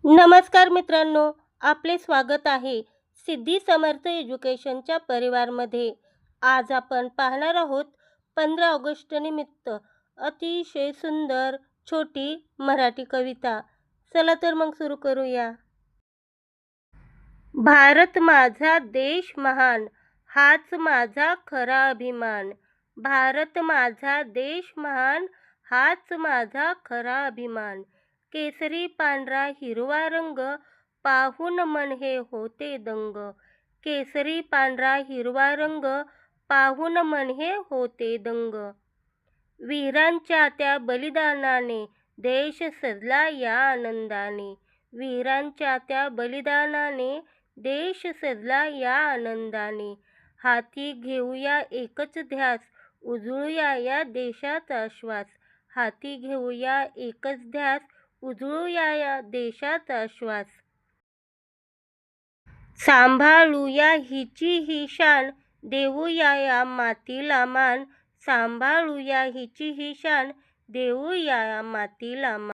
नमस्कार मित्रांनो, आपले स्वागत आहे सिद्धी समर्थ एज्युकेशनच्या परिवारमध्ये. आज आपण पाहणार आहोत 15 ऑगस्ट निमित्त अतिशय सुंदर छोटी मराठी कविता. चला तर मग सुरू करूया. भारत माझा देश महान, हाच माझा खरा अभिमान. भारत माझा देश महान, हाच माझा खरा अभिमान. केसरी पांढरा हिरवा रंग पाहून मन हे होते दंग. केसरी पांढरा हिरवा रंग पाहून मन हे होते दंग. वीरांच्या त्या बलिदानाने देश सजला या आनंदाने. वीरांच्या त्या बलिदानाने देश सजला या आनंदाने. हाती घेऊया एकच ध्यास, उजळूया या देशाचा श्वास. हाती घेऊया एकच ध्यास, उजळूया या देशाचा श्वास. सांभाळूया हिची ही शान, देऊया या मातीला मान. सांभाळूया हिची ही शान, देऊया या मातीला मान.